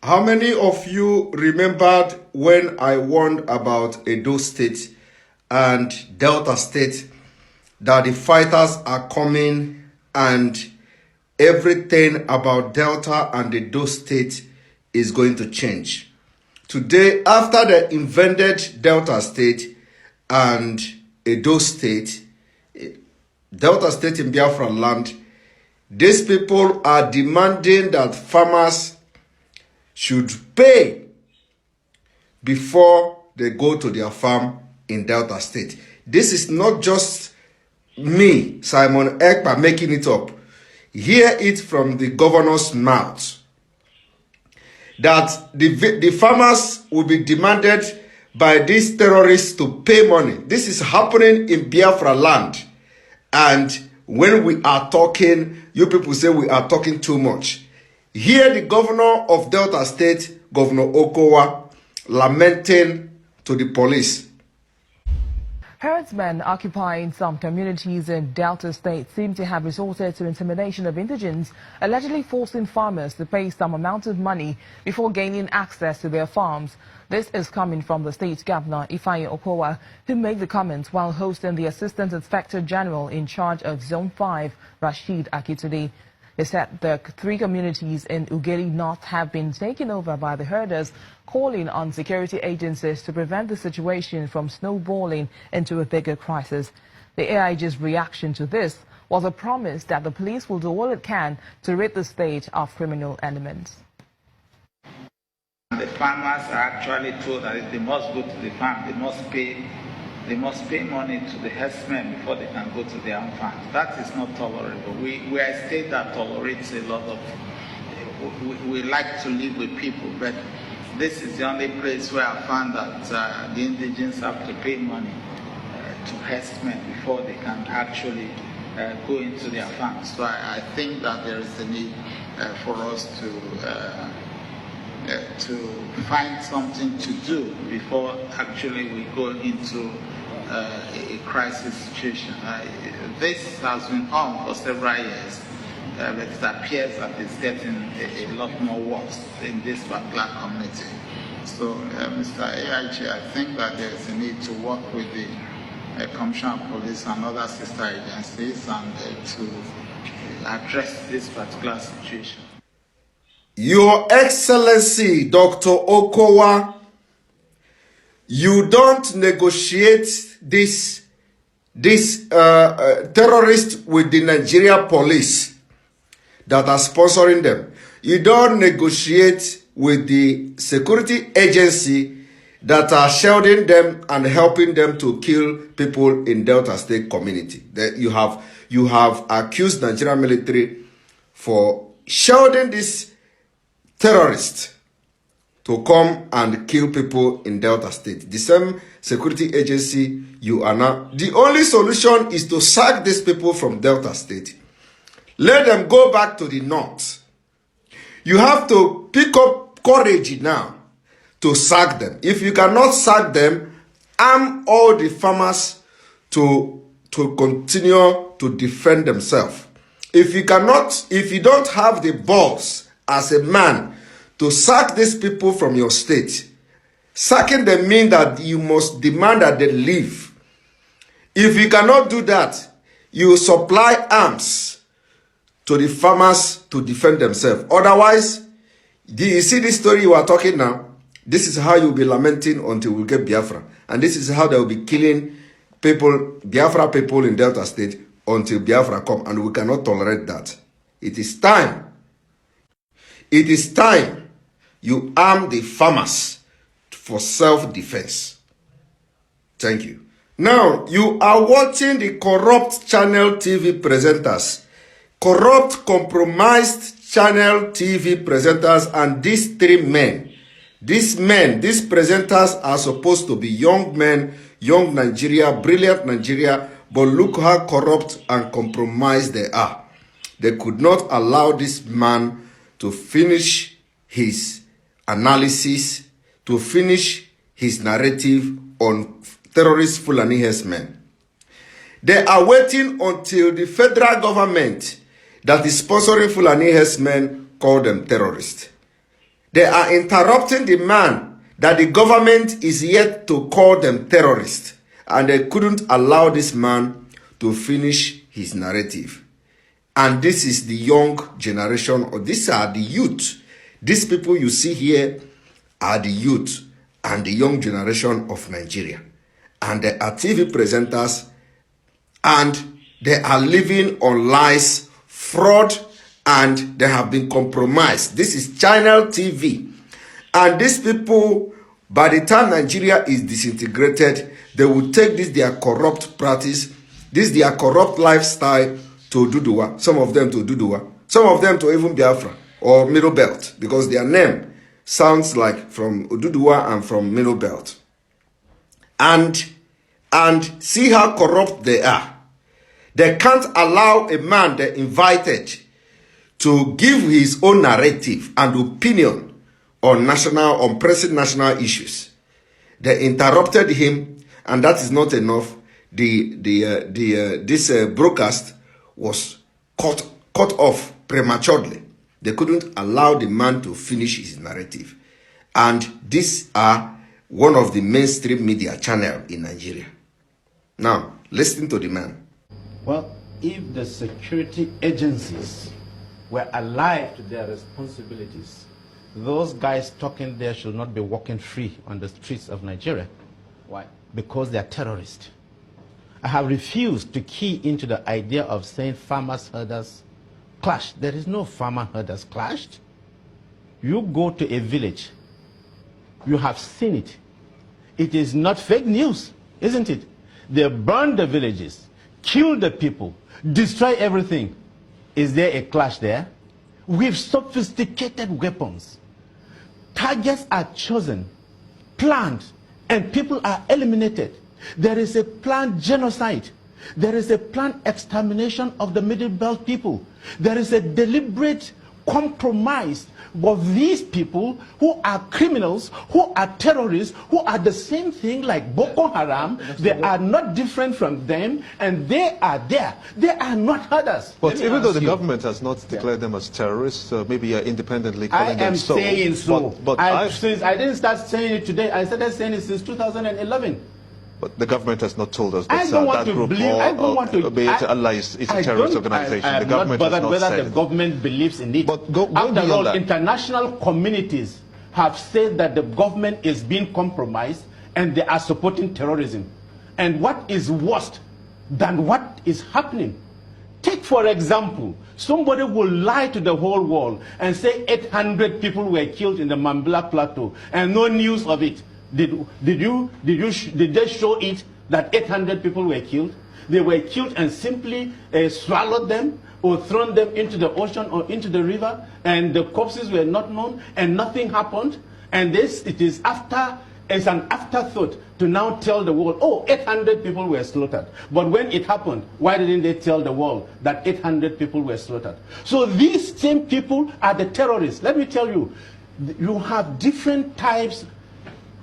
How many of you remembered when I warned about Edo State and Delta State that the fighters are coming and everything about Delta and Edo State is going to change? Today, after they invaded Delta State and Edo State, Delta State in Biafra land, these people are demanding that farmers should pay before they go to their farm in Delta State. This is not just me, Simon Ekpa, making it up. Hear it from the governor's mouth that the farmers will be demanded by these terrorists to pay money. This is happening in Biafra land. And when we are talking, you people say we are talking too much. Here the governor of Delta State, Governor Okowa, lamenting to the police. Herdsmen occupying some communities in Delta State seem to have resorted to intimidation of indigents, allegedly forcing farmers to pay some amount of money before gaining access to their farms. This is coming from the state governor, Ifeanyi Okowa, who made the comments while hosting the Assistant Inspector General in charge of Zone 5, Rashid Akitudi. He said the 3 communities in Ugeli North have been taken over by the herders, calling on security agencies to prevent the situation from snowballing into a bigger crisis. The AIG's reaction to this was a promise that the police will do all it can to rid the state of criminal elements. The farmers are actually told that if they must go to the farm, they must pay money to the herdsmen before they can go to their own farms. That is not tolerable. We are a state that tolerates a lot of, we like to live with people, but this is the only place where I found that the indigents have to pay money to herdsmen before they can actually go into their farms. So I think that there is a need for us to find something to do before actually we go into a crisis situation. This has been on for several years, but it appears that it's getting a lot more worse in this particular community. So, Mr. AIG, I think that there is a need to work with the Commissioner of Police and other sister agencies and to address this particular situation. Your Excellency, Dr. Okowa, you don't negotiate this terrorist with the Nigeria police that are sponsoring them. You don't negotiate with the security agency that are shielding them and helping them to kill people in Delta State community. That you have accused Nigerian military for shielding this terrorists to come and kill people in Delta State. The same security agency you are now. The only solution is to sack these people from Delta State. Let them go back to the north. You have to pick up courage now to sack them. If you cannot sack them, arm all the farmers to continue to defend themselves. If you don't have the balls as a man to sack these people from your state, sacking them means that you must demand that they leave. If you cannot do that, you supply arms to the farmers to defend themselves. Otherwise, you see this story you are talking now? This is how you'll be lamenting until we get Biafra. And this is how they'll be killing people, Biafra people in Delta State until Biafra come. And we cannot tolerate that. It is time. It is time you arm the farmers for self-defense. Thank you. Now, you are watching the corrupt Channel TV presenters. Corrupt, compromised Channel TV presenters and these 3 men. These presenters are supposed to be young men, young Nigeria, brilliant Nigeria, but look how corrupt and compromised they are. They could not allow this man to finish his analysis, to finish his narrative on terrorist Fulani herdsmen. They are waiting until the federal government that is sponsoring Fulani herdsmen call them terrorists. They are interrupting the man that the government is yet to call them terrorists. And they couldn't allow this man to finish his narrative. And this is the young generation, or these are the youth. These people you see here are the youth and the young generation of Nigeria. And they are TV presenters, and they are living on lies, fraud, and they have been compromised. This is ChannelTV. And these people, by the time Nigeria is disintegrated, they will take this their corrupt practice, this their corrupt lifestyle to Duduwa. Some of them to Duduwa. Some of them to even Biafra or Middle Belt, because their name sounds like from Duduwa and from Middle Belt. And see how corrupt they are. They can't allow a man they invited to give his own narrative and opinion on pressing national issues. They interrupted him, and that is not enough. This broadcast was cut off prematurely. They couldn't allow the man to finish his narrative. And these are one of the mainstream media channels in Nigeria. Now, listen to the man. Well, if the security agencies were alive to their responsibilities, those guys talking there should not be walking free on the streets of Nigeria. Why? Because they are terrorists. I have refused to key into the idea of saying farmers-herders clash. There is no farmer-herders clashed. You go to a village, you have seen it. It is not fake news, isn't it? They burn the villages, kill the people, destroy everything. Is there a clash there? With sophisticated weapons. Targets are chosen, planned, and people are eliminated. There is a planned genocide. There is a planned extermination of the Middle Belt people. There is a deliberate compromise of these people who are criminals, who are terrorists, who are the same thing like Boko Haram. They are not different from them, and they are there. They are not herders. But even though the government has not declared them as terrorists, maybe independently calling them so. I am saying so. Since I didn't start saying it today. I started saying it since 2011. But the government has not told us that I don't want that to group believe. I don't want to. Allah is a terrorist organization. I the government not has not whether said the government believes in it. But after all, international communities have said that the government is being compromised and they are supporting terrorism. And what is worse than what is happening? Take, for example, somebody will lie to the whole world and say 800 people were killed in the Mambila Plateau and no news of it. Did they show it that 800 people were killed? They were killed and simply swallowed them or thrown them into the ocean or into the river, and the corpses were not known and nothing happened. And it's an afterthought to now tell the world, oh, 800 people were slaughtered. But when it happened, why didn't they tell the world that 800 people were slaughtered? So these same people are the terrorists. Let me tell you, you have different types.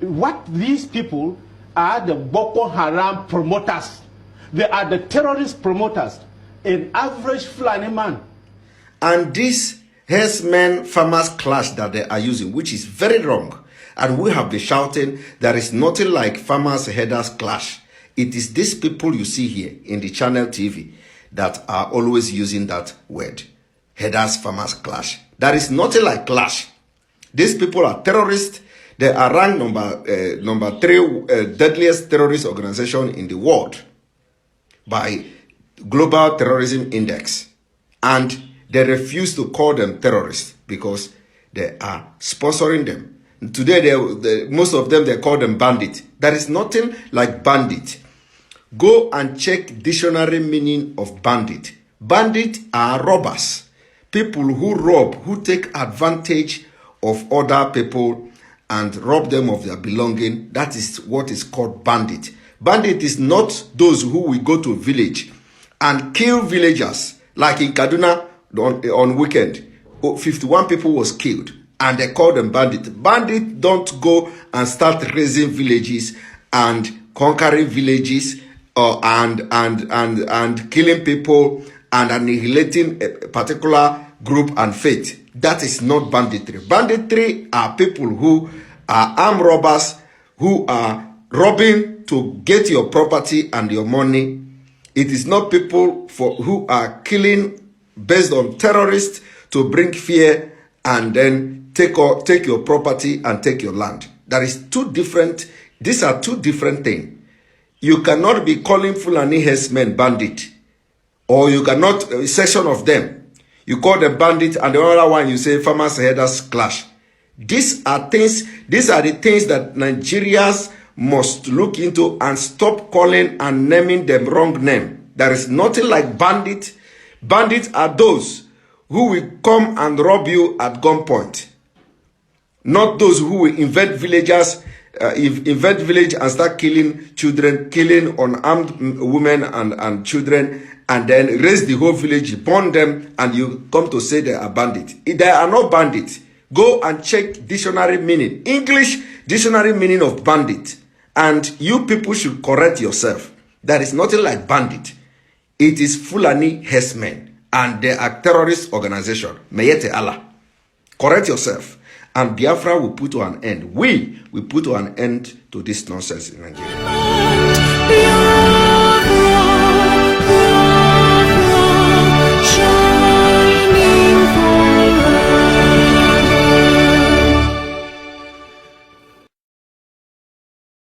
What these people are the Boko Haram promoters. They are the terrorist promoters. An average Fulani man. And this herdsmen farmers clash that they are using, which is very wrong. And we have been shouting, there is nothing like farmers herders clash. It is these people you see here in the ChannelTV that are always using that word. Herders farmers clash. There is nothing like clash. These people are terrorists. They are ranked number 3 deadliest terrorist organization in the world by Global Terrorism Index. And they refuse to call them terrorists because they are sponsoring them. Today, most of them, they call them bandit. There is nothing like bandit. Go and check dictionary meaning of bandit. Bandit are robbers. People who rob, who take advantage of other people and rob them of their belonging. That is what is called bandit. Bandit is not those who will go to village and kill villagers. Like in Kaduna on weekend, 51 people was killed and they call them bandit. Bandit don't go and start raising villages and conquering villages and killing people and annihilating a particular group and faith. That is not banditry. Banditry are people who are armed robbers, who are robbing to get your property and your money. It is not people who are killing based on terrorists to bring fear and then take your property and take your land. That is two different. These are two different things. You cannot be calling Fulani herdsmen bandit, or you cannot, a section of them, you call them bandit, and the other one you say farmers herders clash. These are the things that Nigerians must look into and stop calling and naming them wrong name. There is nothing like bandit. Bandits are those who will come and rob you at gunpoint, not those who will invade villages, invade village and start killing children, killing unarmed women and children, and then raise the whole village, burn them, and you come to say they are bandits. They are not bandits. Go and check dictionary meaning, English dictionary meaning of bandit, and you people should correct yourself. There is nothing like bandit. It is Fulani herdsmen, and they are terrorist organization. Mayete Allah. Correct yourself, and Biafra will put to an end. We will put to an end to this nonsense in Nigeria.